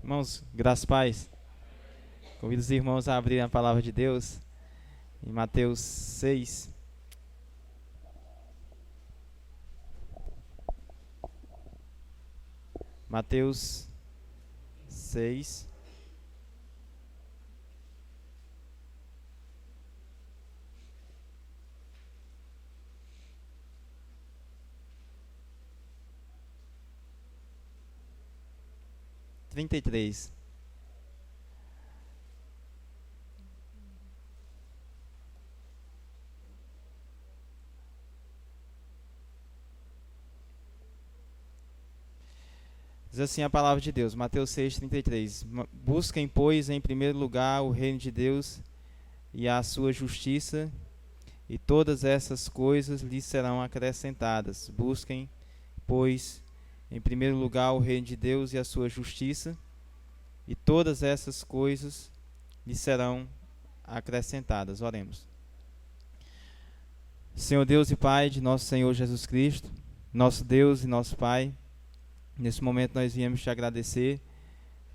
Irmãos, graças a paz. Convido os irmãos a abrirem a palavra de Deus em Mateus 6. Mateus 6. Trinta e três. Diz assim a palavra de Deus, Mateus 6:33. Busquem, pois, em primeiro lugar o reino de Deus e a sua justiça, e todas essas coisas lhes serão acrescentadas. Busquem, pois, em primeiro lugar o reino de Deus e a sua justiça, e todas essas coisas lhes serão acrescentadas. Oremos. Senhor Deus e Pai de nosso Senhor Jesus Cristo, nosso Deus e nosso Pai, nesse momento nós viemos te agradecer,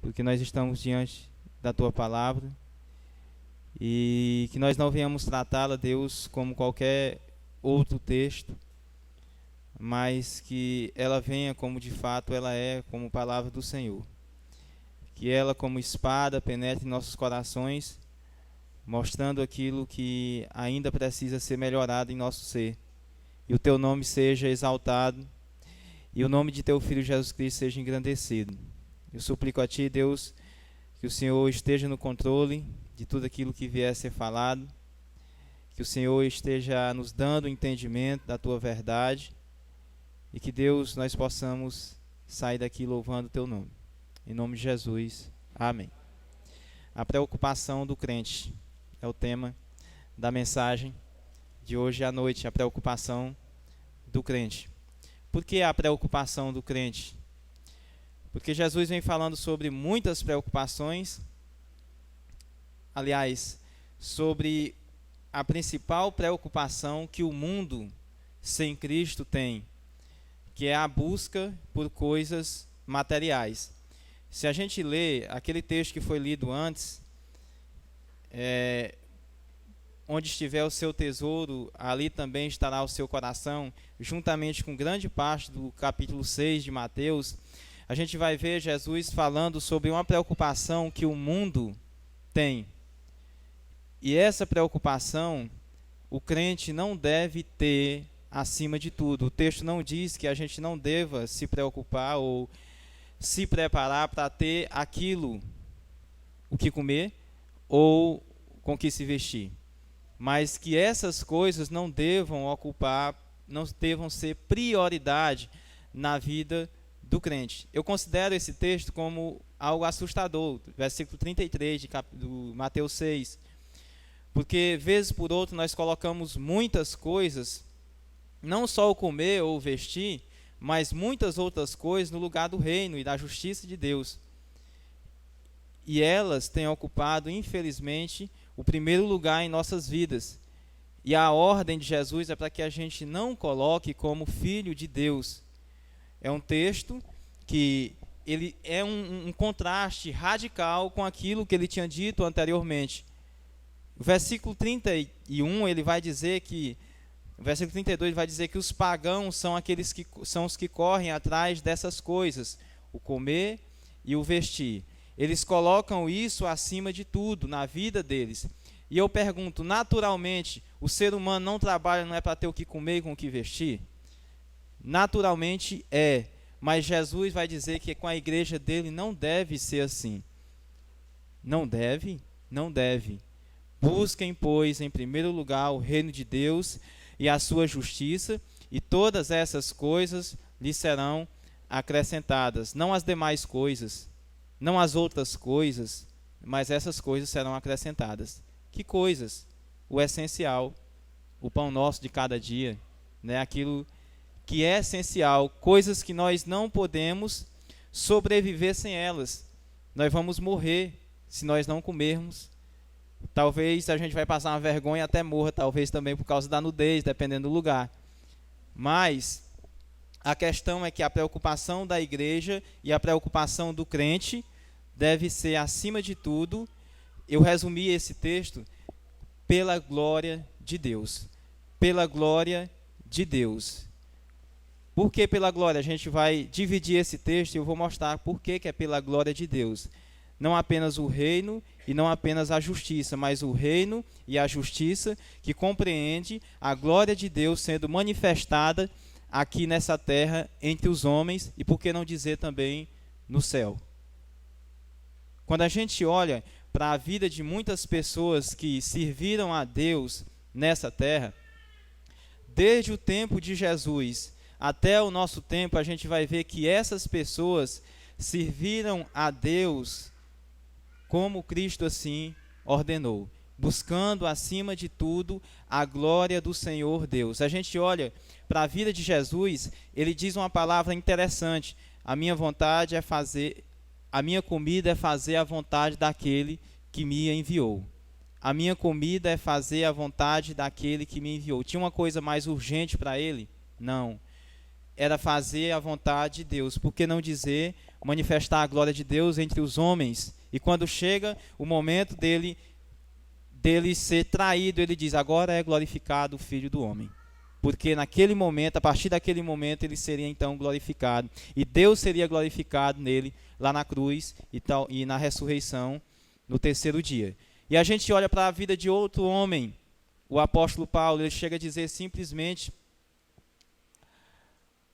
porque nós estamos diante da Tua Palavra, e que nós não venhamos tratá-la, Deus, como qualquer outro texto, mas que ela venha como de fato ela é, como Palavra do Senhor. Que ela, como espada, penetre em nossos corações, mostrando aquilo que ainda precisa ser melhorado em nosso ser. E o Teu nome seja exaltado, e o nome de Teu Filho Jesus Cristo seja engrandecido. Eu suplico a Ti, Deus, que o Senhor esteja no controle de tudo aquilo que vier a ser falado, que o Senhor esteja nos dando o entendimento da Tua verdade, e que, Deus, nós possamos sair daqui louvando o Teu nome. Em nome de Jesus, amém. A preocupação do crente é o tema da mensagem de hoje à noite, a preocupação do crente. Por que a preocupação do crente? Porque Jesus vem falando sobre muitas preocupações, aliás, sobre a principal preocupação que o mundo sem Cristo tem, que é a busca por coisas materiais. Se a gente lê aquele texto que foi lido antes, onde estiver o seu tesouro, ali também estará o seu coração, juntamente com grande parte do capítulo 6 de Mateus, a gente vai ver Jesus falando sobre uma preocupação que o mundo tem. E essa preocupação, o crente não deve ter acima de tudo. O texto não diz que a gente não deva se preocupar ou se preparar para ter aquilo, o que comer ou com que se vestir. Mas que essas coisas não devam ocupar, não devam ser prioridade na vida do crente. Eu considero esse texto como algo assustador, versículo 33 do Mateus 6, porque, vez por outra, nós colocamos muitas coisas, não só o comer ou o vestir, mas muitas outras coisas no lugar do reino e da justiça de Deus. E elas têm ocupado, infelizmente, o primeiro lugar em nossas vidas. E a ordem de Jesus é para que a gente não coloque como filho de Deus. É um texto que ele é um contraste radical com aquilo que ele tinha dito anteriormente. O versículo 31, ele vai dizer que, o versículo 32 vai dizer que os pagãos são aqueles que são os que correm atrás dessas coisas, o comer e o vestir. Eles colocam isso acima de tudo na vida deles. E eu pergunto, naturalmente, o ser humano não trabalha, não é para ter o que comer e com o que vestir? Naturalmente é, mas Jesus vai dizer que com a igreja dele não deve ser assim. Não deve? Não deve. Busquem, pois, em primeiro lugar o reino de Deus e a sua justiça, e todas essas coisas lhe serão acrescentadas. Não as demais coisas, não as outras coisas, mas essas coisas serão acrescentadas. Que coisas? O essencial, o pão nosso de cada dia, né? Aquilo que é essencial, coisas que nós não podemos sobreviver sem elas. Nós vamos morrer se nós não comermos. Talvez a gente vai passar uma vergonha até morra, talvez também por causa da nudez, dependendo do lugar. Mas a questão é que a preocupação da igreja e a preocupação do crente deve ser, acima de tudo, eu resumi esse texto, pela glória de Deus. Pela glória de Deus. Por que pela glória? A gente vai dividir esse texto e eu vou mostrar por que é pela glória de Deus. Não apenas o reino e não apenas a justiça, mas o reino e a justiça que compreende a glória de Deus sendo manifestada aqui nessa terra entre os homens e, por que não dizer, também no céu. Quando a gente olha para a vida de muitas pessoas que serviram a Deus nessa terra, desde o tempo de Jesus até o nosso tempo, a gente vai ver que essas pessoas serviram a Deus como Cristo assim ordenou, buscando acima de tudo a glória do Senhor Deus. A gente olha para a vida de Jesus, ele diz uma palavra interessante: a minha vontade é fazer, a minha comida é fazer a vontade daquele que me enviou. A minha comida é fazer a vontade daquele que me enviou. Tinha uma coisa mais urgente para ele? Não. Era fazer a vontade de Deus. Por que não dizer, manifestar a glória de Deus entre os homens? E quando chega o momento dele ser traído, ele diz, agora é glorificado o Filho do Homem. Porque naquele momento, a partir daquele momento, ele seria então glorificado. E Deus seria glorificado nele, lá na cruz e na ressurreição, no terceiro dia. E a gente olha para a vida de outro homem, o apóstolo Paulo, ele chega a dizer simplesmente,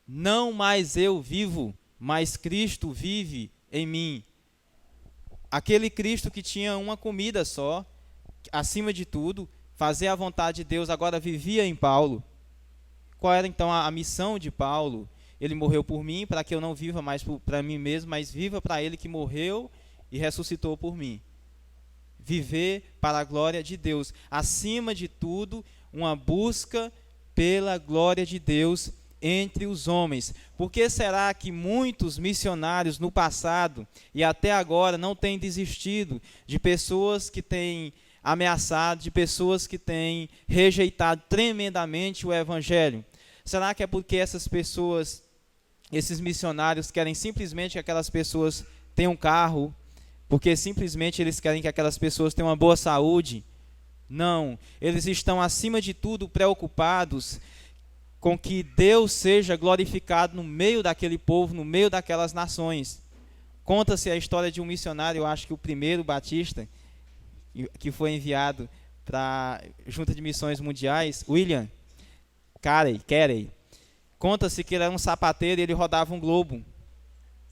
não mais eu vivo, mas Cristo vive em mim. Aquele Cristo que tinha uma comida só, acima de tudo, fazer a vontade de Deus, agora vivia em Paulo. Qual era então a missão de Paulo? Ele morreu por mim, para que eu não viva mais para mim mesmo, mas viva para ele que morreu e ressuscitou por mim. Viver para a glória de Deus. Acima de tudo, uma busca pela glória de Deus entre os homens. Por que será que muitos missionários no passado e até agora não têm desistido de pessoas que têm ameaçado, de pessoas que têm rejeitado tremendamente o evangelho? Será que é porque essas pessoas, esses missionários querem simplesmente que aquelas pessoas tenham um carro, porque simplesmente eles querem que aquelas pessoas tenham uma boa saúde? Não, eles estão acima de tudo preocupados com que Deus seja glorificado no meio daquele povo, no meio daquelas nações. Conta-se a história de um missionário, eu acho que o primeiro batista, que foi enviado para a Junta de Missões Mundiais, William Carey. Conta-se que ele era um sapateiro e ele rodava um globo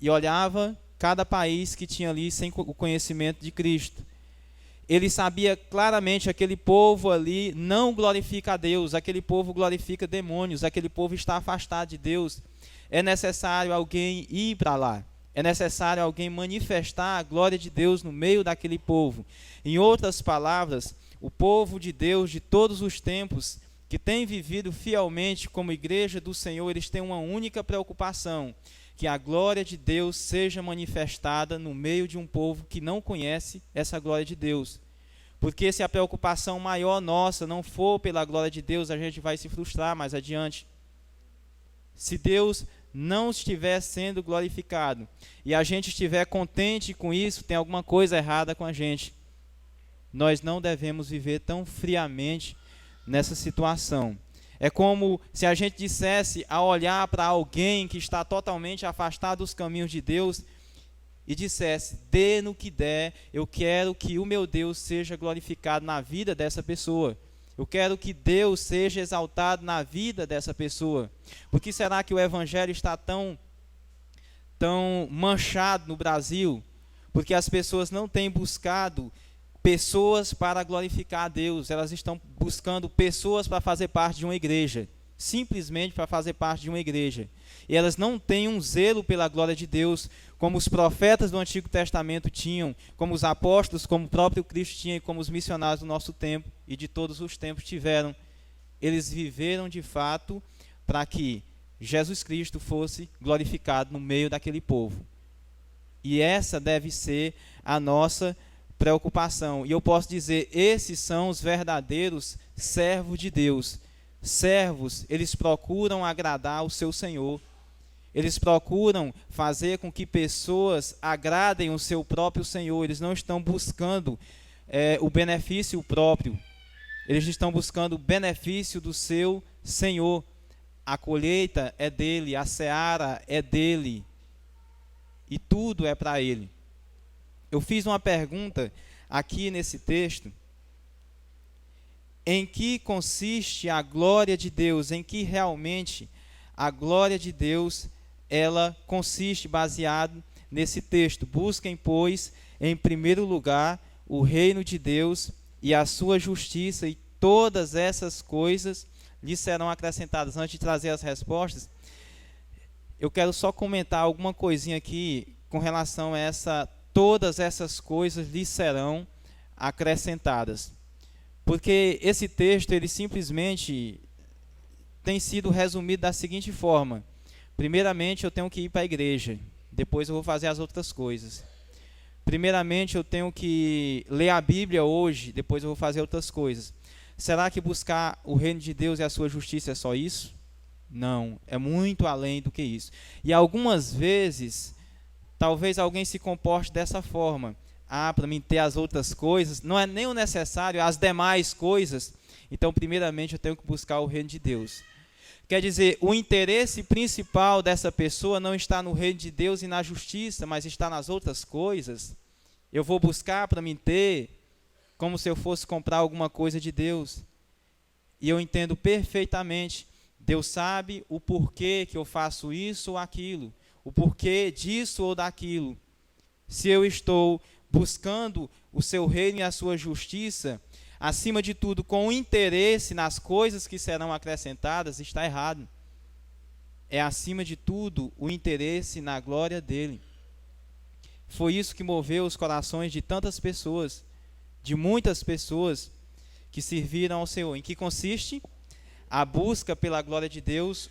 e olhava cada país que tinha ali sem o conhecimento de Cristo. Ele sabia claramente, aquele povo ali não glorifica a Deus, aquele povo glorifica demônios, aquele povo está afastado de Deus. É necessário alguém ir para lá, é necessário alguém manifestar a glória de Deus no meio daquele povo. Em outras palavras, o povo de Deus de todos os tempos, que tem vivido fielmente como igreja do Senhor, eles têm uma única preocupação: que a glória de Deus seja manifestada no meio de um povo que não conhece essa glória de Deus. Porque se a preocupação maior nossa não for pela glória de Deus, a gente vai se frustrar mais adiante. Se Deus não estiver sendo glorificado e a gente estiver contente com isso, tem alguma coisa errada com a gente. Nós não devemos viver tão friamente nessa situação. É como se a gente dissesse, a olhar para alguém que está totalmente afastado dos caminhos de Deus, e dissesse, dê no que der, eu quero que o meu Deus seja glorificado na vida dessa pessoa. Eu quero que Deus seja exaltado na vida dessa pessoa. Por que será que o evangelho está tão manchado no Brasil? Porque as pessoas não têm buscado pessoas para glorificar a Deus, elas estão buscando pessoas para fazer parte de uma igreja, simplesmente para fazer parte de uma igreja. E elas não têm um zelo pela glória de Deus, como os profetas do Antigo Testamento tinham, como os apóstolos, como o próprio Cristo tinha, e como os missionários do nosso tempo e de todos os tempos tiveram. Eles viveram de fato para que Jesus Cristo fosse glorificado no meio daquele povo. E essa deve ser a nossa preocupação. E eu posso dizer, esses são os verdadeiros servos de Deus. Servos, eles procuram agradar o seu Senhor. eles procuram fazer com que pessoas agradem o seu próprio Senhor. Eles não estão buscando o benefício próprio. Eles estão buscando o benefício do seu Senhor. A colheita é dele, a seara é dele. E tudo é para ele. Eu fiz uma pergunta aqui nesse texto. Em que consiste a glória de Deus? Em que realmente a glória de Deus ela consiste, baseado nesse texto? Busquem, pois, em primeiro lugar o reino de Deus e a sua justiça, e todas essas coisas lhes serão acrescentadas. Antes de trazer as respostas, eu quero só comentar alguma coisinha aqui com relação a todas essas coisas lhes serão acrescentadas. Porque esse texto, ele simplesmente tem sido resumido da seguinte forma: primeiramente eu tenho que ir para a igreja, depois eu vou fazer as outras coisas. Primeiramente eu tenho que ler a Bíblia hoje, depois eu vou fazer outras coisas. Será que buscar o reino de Deus e a sua justiça é só isso? Não, é muito além do que isso. E algumas vezes, talvez alguém se comporte dessa forma: para mim ter as outras coisas, não é nem o necessário, as demais coisas. Então, primeiramente, eu tenho que buscar o reino de Deus. Quer dizer, o interesse principal dessa pessoa não está no reino de Deus e na justiça, mas está nas outras coisas. Eu vou buscar para mim ter, como se eu fosse comprar alguma coisa de Deus. E eu entendo perfeitamente. Deus sabe o porquê que eu faço isso ou aquilo, o porquê disso ou daquilo. Se eu estou buscando o seu reino e a sua justiça, acima de tudo, com interesse nas coisas que serão acrescentadas, está errado. É, acima de tudo, o interesse na glória dele. Foi isso que moveu os corações de tantas pessoas, de muitas pessoas que serviram ao Senhor. Em que consiste? A busca pela glória de Deus.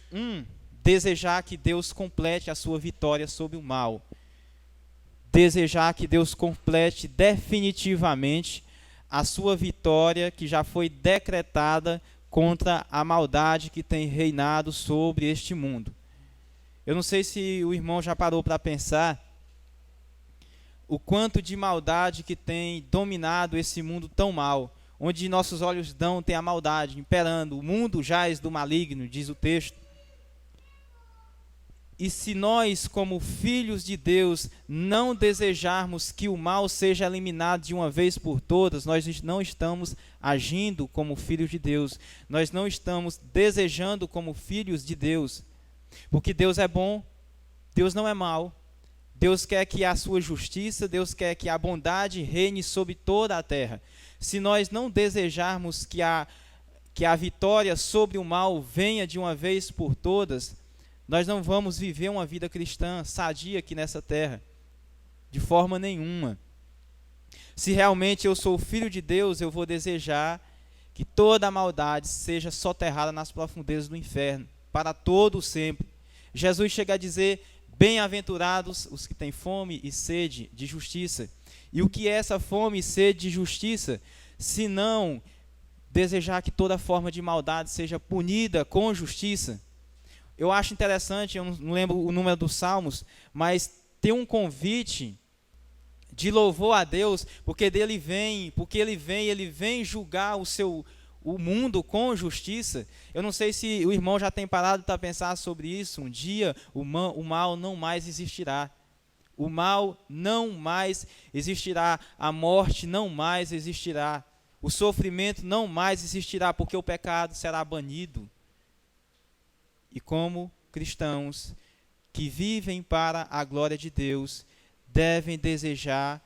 Desejar que Deus complete a sua vitória sobre o mal. Desejar que Deus complete definitivamente a sua vitória que já foi decretada contra a maldade que tem reinado sobre este mundo. Eu não sei se o irmão já parou para pensar o quanto de maldade que tem dominado esse mundo tão mal, onde nossos olhos dão, tem a maldade imperando, o mundo jaz do maligno, diz o texto. E se nós, como filhos de Deus, não desejarmos que o mal seja eliminado de uma vez por todas, nós não estamos agindo como filhos de Deus. Nós não estamos desejando como filhos de Deus. Porque Deus é bom, Deus não é mau. Deus quer que a sua justiça, Deus quer que a bondade reine sobre toda a terra. Se nós não desejarmos que a vitória sobre o mal venha de uma vez por todas, nós não vamos viver uma vida cristã sadia aqui nessa terra, de forma nenhuma. Se realmente eu sou filho de Deus, eu vou desejar que toda a maldade seja soterrada nas profundezas do inferno, para todo sempre. Jesus chega a dizer: bem-aventurados os que têm fome e sede de justiça. E o que é essa fome e sede de justiça, se não desejar que toda forma de maldade seja punida com justiça? Eu acho interessante, eu não lembro o número dos Salmos, mas tem um convite de louvor a Deus, porque ele vem julgar o mundo com justiça. Eu não sei se o irmão já tem parado para pensar sobre isso. Um dia o mal não mais existirá. O mal não mais existirá, a morte não mais existirá, o sofrimento não mais existirá, porque o pecado será banido. E como cristãos que vivem para a glória de Deus, devem desejar,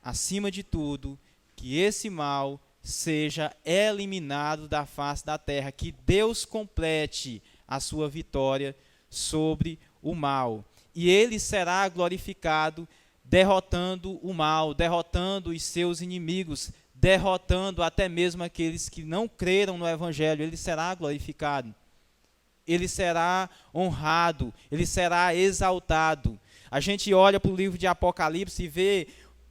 acima de tudo, que esse mal seja eliminado da face da terra, que Deus complete a sua vitória sobre o mal. E ele será glorificado derrotando o mal, derrotando os seus inimigos, derrotando até mesmo aqueles que não creram no Evangelho. Ele será glorificado. Ele será honrado, ele será exaltado. A gente olha para o livro de Apocalipse e vê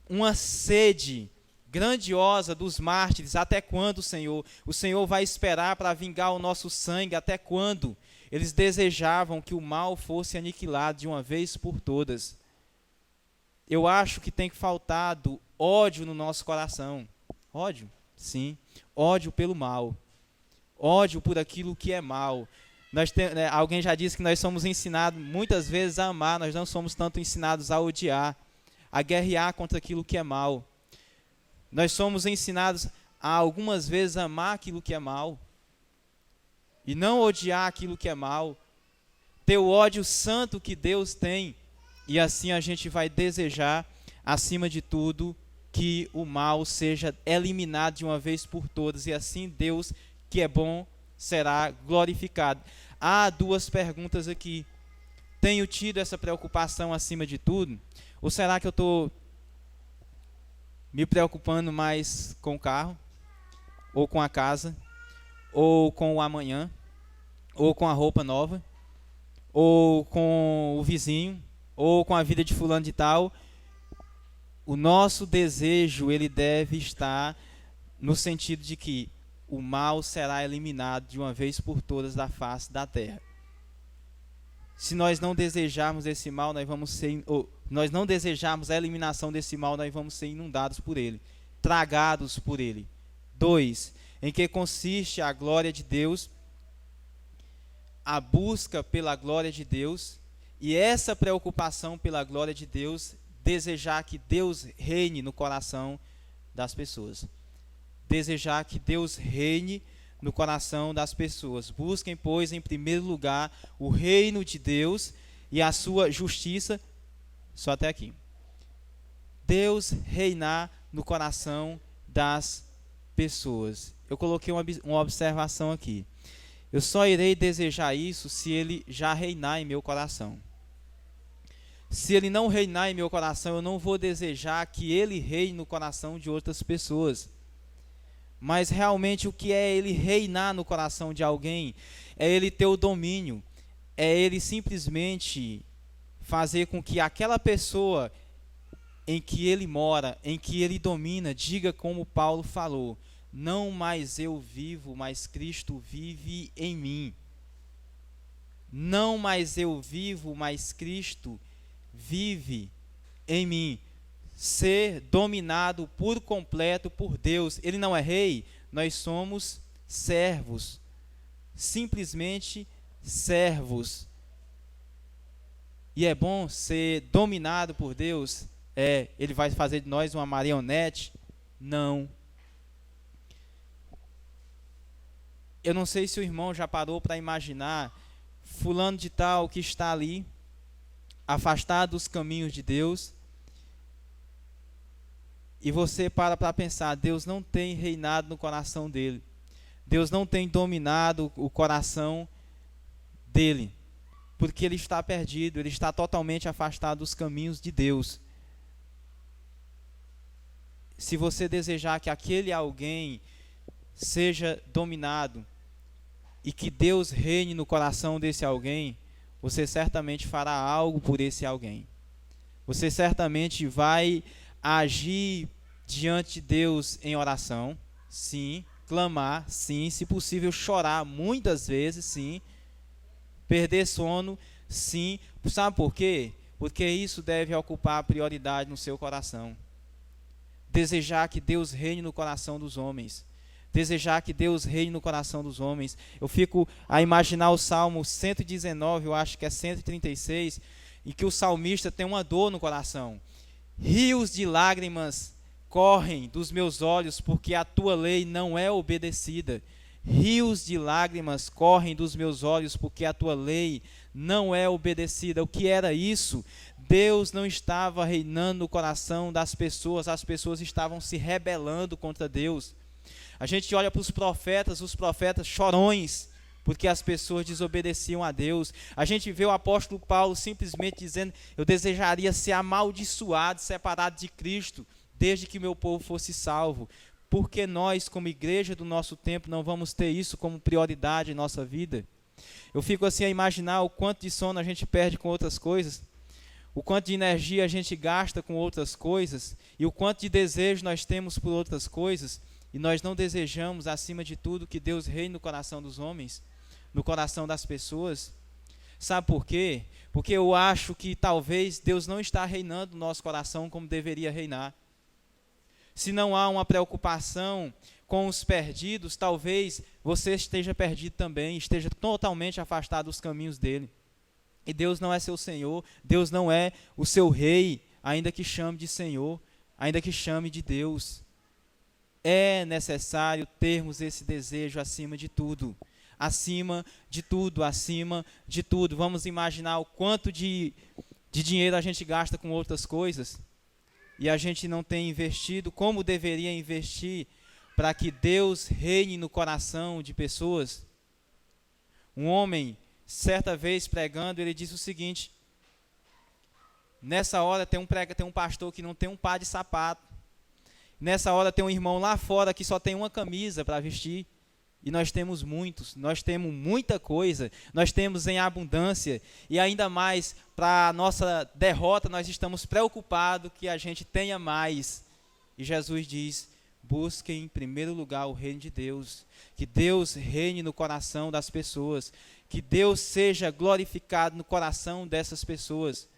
uma sede grandiosa dos mártires. Até quando, Senhor? O Senhor vai esperar para vingar o nosso sangue? Até quando? Eles desejavam que o mal fosse aniquilado de uma vez por todas. Eu acho que tem faltado ódio no nosso coração. Ódio, sim. Ódio pelo mal. Ódio por aquilo que é mal. Alguém já disse que nós somos ensinados muitas vezes a amar, nós não somos tanto ensinados a odiar, a guerrear contra aquilo que é mal. Nós somos ensinados a algumas vezes amar aquilo que é mal e não odiar aquilo que é mal, ter o ódio santo que Deus tem, e assim a gente vai desejar, acima de tudo, que o mal seja eliminado de uma vez por todas, e assim Deus, que é bom, será glorificado. Há duas perguntas aqui. Tenho tido essa preocupação acima de tudo? Ou será que eu estou me preocupando mais com o carro? Ou com a casa? Ou com o amanhã? Ou com a roupa nova? Ou com o vizinho? Ou com a vida de fulano de tal? O nosso desejo, ele deve estar no sentido de que o mal será eliminado de uma vez por todas da face da terra. Se nós não desejarmos esse mal, nós não desejarmos a eliminação desse mal, nós vamos ser inundados por ele, tragados por ele. 2. Em que consiste a glória de Deus, a busca pela glória de Deus, e essa preocupação pela glória de Deus, desejar que Deus reine no coração das pessoas. Desejar que Deus reine no coração das pessoas. Busquem, pois, em primeiro lugar, o reino de Deus e a sua justiça. Só até aqui. Deus reinar no coração das pessoas. Eu coloquei uma observação aqui. Eu só irei desejar isso se Ele já reinar em meu coração. Se Ele não reinar em meu coração, eu não vou desejar que Ele reine no coração de outras pessoas. Mas realmente o que é Ele reinar no coração de alguém? É Ele ter o domínio. É Ele simplesmente fazer com que aquela pessoa em que Ele mora, em que Ele domina, diga como Paulo falou: não mais eu vivo, mas Cristo vive em mim. Não mais eu vivo, mas Cristo vive em mim. Ser dominado por completo por Deus. Ele não é rei, nós somos servos. Simplesmente servos. E é bom ser dominado por Deus? Ele vai fazer de nós uma marionete? Não. Eu não sei se o irmão já parou para imaginar fulano de tal que está ali, afastado dos caminhos de Deus, e você para pensar, Deus não tem reinado no coração dele. Deus não tem dominado o coração dele, porque ele está perdido, ele está totalmente afastado dos caminhos de Deus. Se você desejar que aquele alguém seja dominado e que Deus reine no coração desse alguém, você certamente fará algo por esse alguém. Você certamente vai agir diante de Deus em oração, sim, clamar, sim, se possível chorar muitas vezes, sim, perder sono, sim. Sabe por quê? Porque isso deve ocupar a prioridade no seu coração. Desejar que Deus reine no coração dos homens. Desejar que Deus reine no coração dos homens. Eu fico a imaginar o Salmo 119, eu acho que é 136, em que o salmista tem uma dor no coração. Rios de lágrimas correm dos meus olhos, porque a tua lei não é obedecida. Rios de lágrimas correm dos meus olhos, porque a tua lei não é obedecida. O que era isso? Deus não estava reinando no coração das pessoas, as pessoas estavam se rebelando contra Deus. A gente olha para os profetas chorões, porque as pessoas desobedeciam a Deus. A gente vê o apóstolo Paulo simplesmente dizendo: eu desejaria ser amaldiçoado, separado de Cristo, desde que meu povo fosse salvo. Porque nós, como igreja do nosso tempo, não vamos ter isso como prioridade em nossa vida? Eu fico assim a imaginar o quanto de sono a gente perde com outras coisas, o quanto de energia a gente gasta com outras coisas, e o quanto de desejo nós temos por outras coisas, e nós não desejamos, acima de tudo, que Deus reine no coração dos homens. no coração das pessoas. Sabe por quê? Porque eu acho que talvez Deus não está reinando no nosso coração como deveria reinar. Se não há uma preocupação com os perdidos, talvez você esteja perdido também, esteja totalmente afastado dos caminhos dele. E Deus não é seu Senhor, Deus não é o seu Rei, ainda que chame de Senhor, ainda que chame de Deus. É necessário termos esse desejo acima de tudo. Acima de tudo, acima de tudo. Vamos imaginar o quanto de dinheiro a gente gasta com outras coisas e a gente não tem investido como deveria investir para que Deus reine no coração de pessoas. Um homem, certa vez pregando, ele disse o seguinte: nessa hora tem um pastor que não tem um par de sapato. Nessa hora tem um irmão lá fora que só tem uma camisa para vestir. E nós temos muitos, nós temos muita coisa, nós temos em abundância. E ainda mais, para a nossa derrota, nós estamos preocupados que a gente tenha mais. E Jesus diz: busquem em primeiro lugar o reino de Deus. Que Deus reine no coração das pessoas. Que Deus seja glorificado no coração dessas pessoas.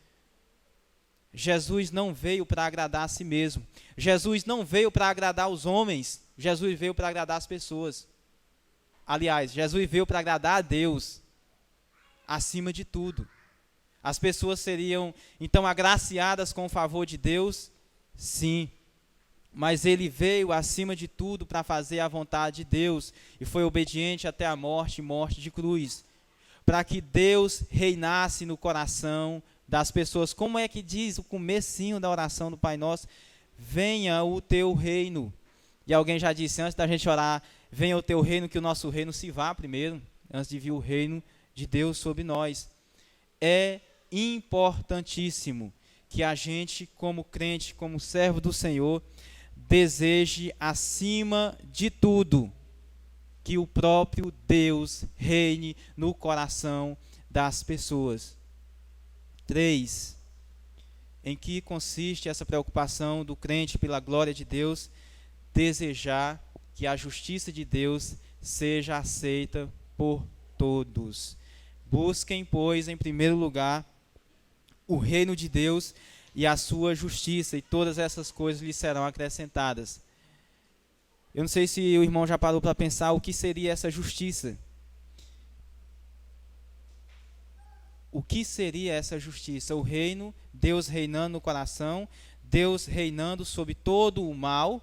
Jesus não veio para agradar a si mesmo. Jesus não veio para agradar os homens. Jesus veio para agradar as pessoas. Aliás, Jesus veio para agradar a Deus, acima de tudo. As pessoas seriam, então, agraciadas com o favor de Deus? Sim. Mas ele veio, acima de tudo, para fazer a vontade de Deus. E foi obediente até a morte, morte de cruz. Para que Deus reinasse no coração das pessoas. Como é que diz o comecinho da oração do Pai Nosso? Venha o teu reino. E alguém já disse, antes da gente orar, venha o teu reino, que o nosso reino se vá primeiro, antes de vir o reino de Deus sobre nós. É importantíssimo que a gente, como crente, como servo do Senhor, deseje acima de tudo que o próprio Deus reine no coração das pessoas. 3. Em que consiste essa preocupação do crente pela glória de Deus? Desejar que a justiça de Deus seja aceita por todos. Busquem, pois, em primeiro lugar, o reino de Deus e a sua justiça, e todas essas coisas lhes serão acrescentadas. Eu não sei se o irmão já parou para pensar o que seria essa justiça. O que seria essa justiça? O reino, Deus reinando no coração, Deus reinando sobre todo o mal,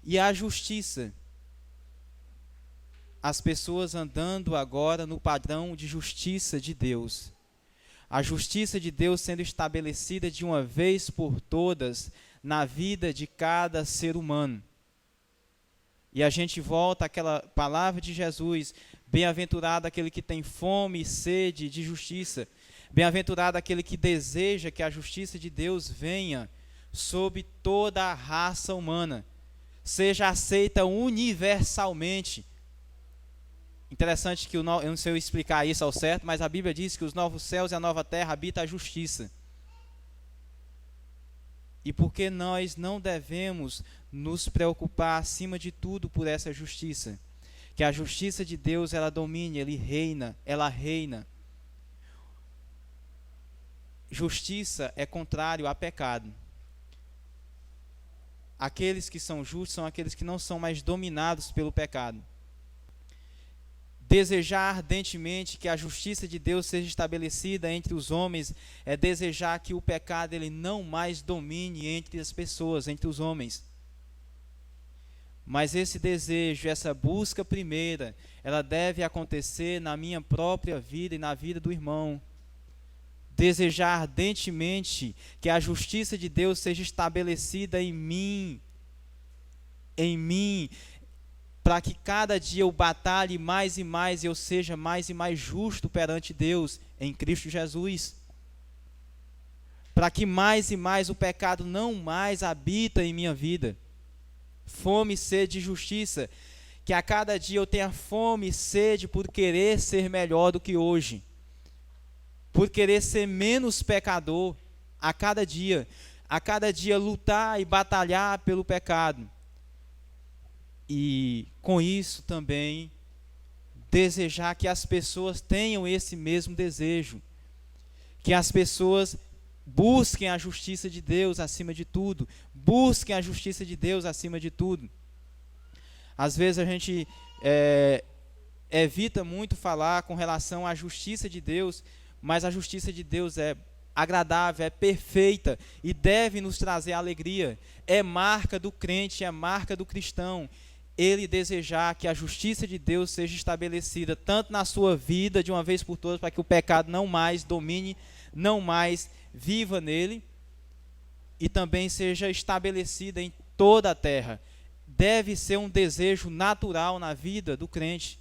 e a justiça. As pessoas andando agora no padrão de justiça de Deus. A justiça de Deus sendo estabelecida de uma vez por todas na vida de cada ser humano. E a gente volta àquela palavra de Jesus: bem-aventurado aquele que tem fome e sede de justiça. Bem-aventurado aquele que deseja que a justiça de Deus venha sobre toda a raça humana, seja aceita universalmente. Interessante que eu não sei explicar isso ao certo, mas a Bíblia diz que os novos céus e a nova terra habita a justiça. E porque nós não devemos nos preocupar acima de tudo por essa justiça, que a justiça de Deus ela domine, ela reina. Justiça é contrário a pecado. Aqueles que são justos são aqueles que não são mais dominados pelo pecado. Desejar ardentemente que a justiça de Deus seja estabelecida entre os homens é desejar que o pecado ele não mais domine entre as pessoas, entre os homens. Mas esse desejo, essa busca primeira, ela deve acontecer na minha própria vida e na vida do irmão. Desejar ardentemente que a justiça de Deus seja estabelecida em mim, para que cada dia eu batalhe mais e mais, eu seja mais e mais justo perante Deus em Cristo Jesus. Para que mais e mais o pecado não mais habita em minha vida. Fome e sede de justiça, que a cada dia eu tenha fome e sede por querer ser melhor do que hoje, por querer ser menos pecador a cada dia lutar e batalhar pelo pecado. E com isso também desejar que as pessoas tenham esse mesmo desejo, que as pessoas busquem a justiça de Deus acima de tudo, busquem a justiça de Deus acima de tudo. Às vezes a gente evita muito falar com relação à justiça de Deus, mas a justiça de Deus é agradável, é perfeita e deve nos trazer alegria. É marca do crente, é marca do cristão, ele desejar que a justiça de Deus seja estabelecida tanto na sua vida de uma vez por todas, para que o pecado não mais domine, não mais viva nele, e também seja estabelecida em toda a terra. Deve ser um desejo natural na vida do crente.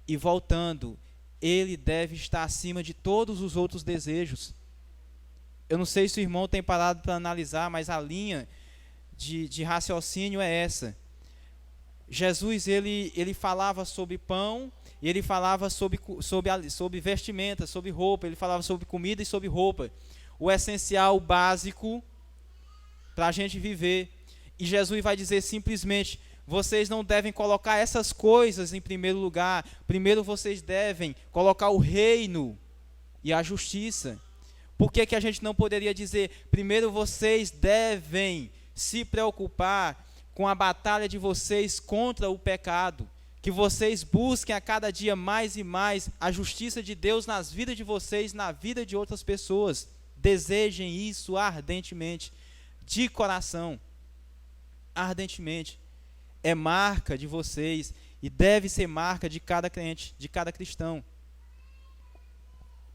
E voltando, ele deve estar acima de todos os outros desejos. Eu não sei se o irmão tem parado para analisar, mas a linha de raciocínio é essa. Jesus, ele falava sobre pão, e ele falava sobre vestimenta, sobre roupa, ele falava sobre comida e sobre roupa. O essencial, o básico, para a gente viver. E Jesus vai dizer simplesmente: vocês não devem colocar essas coisas em primeiro lugar. Primeiro vocês devem colocar o reino e a justiça. Por que a gente não poderia dizer: primeiro vocês devem se preocupar com a batalha de vocês contra o pecado, que vocês busquem a cada dia mais e mais a justiça de Deus nas vidas de vocês, na vida de outras pessoas. Desejem isso ardentemente, de coração, ardentemente. É marca de vocês e deve ser marca de cada crente, de cada cristão.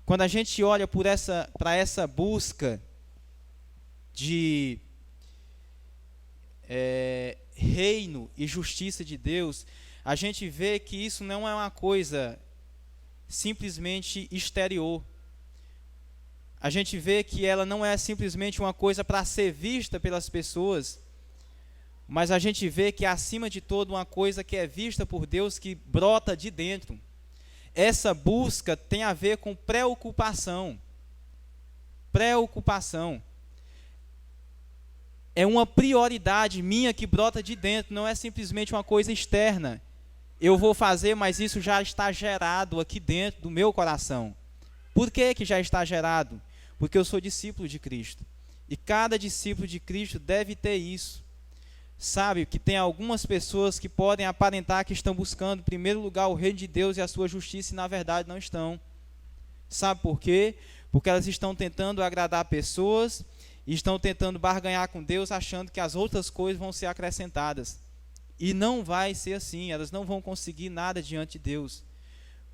Quando a gente olha para essa busca de reino e justiça de Deus, a gente vê que isso não é uma coisa simplesmente exterior. A gente vê que ela não é simplesmente uma coisa para ser vista pelas pessoas, mas a gente vê que é, acima de tudo, uma coisa que é vista por Deus, que brota de dentro. Essa busca tem a ver com preocupação. Preocupação. É uma prioridade minha que brota de dentro, não é simplesmente uma coisa externa. Eu vou fazer, mas isso já está gerado aqui dentro do meu coração. Por que já está gerado? Porque eu sou discípulo de Cristo. E cada discípulo de Cristo deve ter isso. Sabe que tem algumas pessoas que podem aparentar que estão buscando, em primeiro lugar, o reino de Deus e a sua justiça, e na verdade não estão. Sabe por quê? Porque elas estão tentando agradar pessoas e estão tentando barganhar com Deus, achando que as outras coisas vão ser acrescentadas. E não vai ser assim, elas não vão conseguir nada diante de Deus.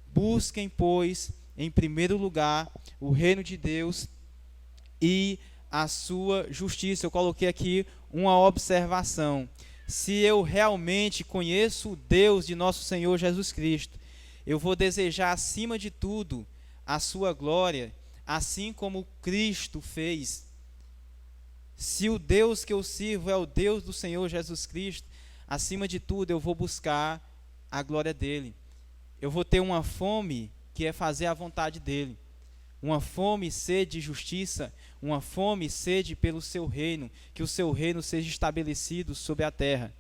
Busquem, pois, em primeiro lugar, o reino de Deus e a sua justiça. Eu coloquei aqui uma observação. Se eu realmente conheço o Deus de nosso Senhor Jesus Cristo, eu vou desejar acima de tudo a sua glória, assim como Cristo fez. Se o Deus que eu sirvo é o Deus do Senhor Jesus Cristo, acima de tudo eu vou buscar a glória dele. Eu vou ter uma fome que é fazer a vontade dele. Uma fome e sede de justiça, uma fome e sede pelo seu reino, que o seu reino seja estabelecido sobre a terra,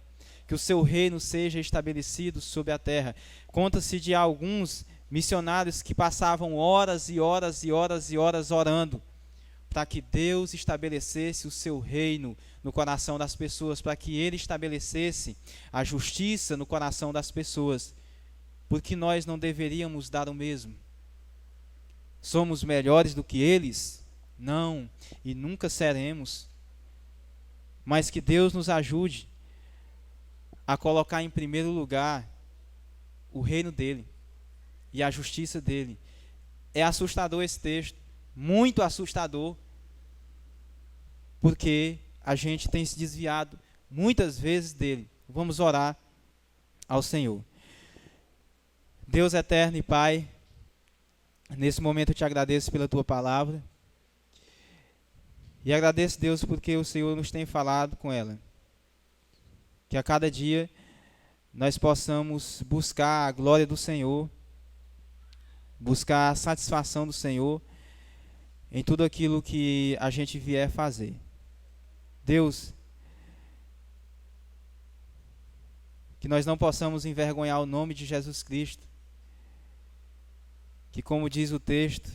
que o seu reino seja estabelecido sobre a terra. Conta-se de alguns missionários que passavam horas e horas e horas e horas orando, para que Deus estabelecesse o seu reino no coração das pessoas, para que ele estabelecesse a justiça no coração das pessoas, porque nós não deveríamos dar o mesmo. Somos melhores do que eles? Não, e nunca seremos. Mas que Deus nos ajude a colocar em primeiro lugar o reino dele e a justiça dele. É assustador esse texto, muito assustador, porque a gente tem se desviado muitas vezes dele. Vamos orar ao Senhor. Deus eterno e Pai, nesse momento eu te agradeço pela tua palavra. E agradeço, Deus, porque o Senhor nos tem falado com ela. Que a cada dia nós possamos buscar a glória do Senhor, buscar a satisfação do Senhor em tudo aquilo que a gente vier fazer. Deus, que nós não possamos envergonhar o nome de Jesus Cristo, que, como diz o texto,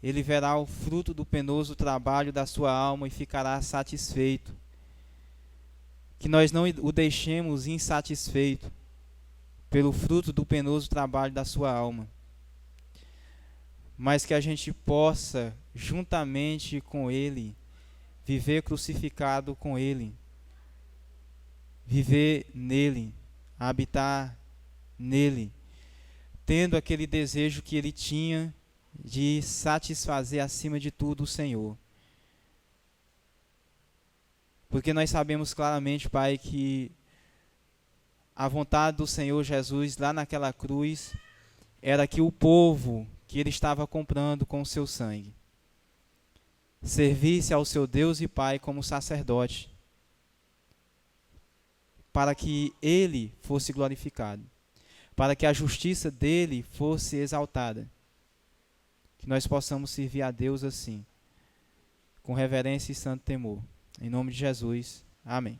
ele verá o fruto do penoso trabalho da sua alma e ficará satisfeito. Que nós não o deixemos insatisfeito pelo fruto do penoso trabalho da sua alma, mas que a gente possa, juntamente com ele, viver crucificado com ele, viver nele, habitar nele, tendo aquele desejo que ele tinha de satisfazer acima de tudo o Senhor. Porque nós sabemos claramente, Pai, que a vontade do Senhor Jesus lá naquela cruz era que o povo que ele estava comprando com o seu sangue servisse ao seu Deus e Pai como sacerdote, para que ele fosse glorificado, para que a justiça dele fosse exaltada. Que nós possamos servir a Deus assim, com reverência e santo temor. Em nome de Jesus. Amém.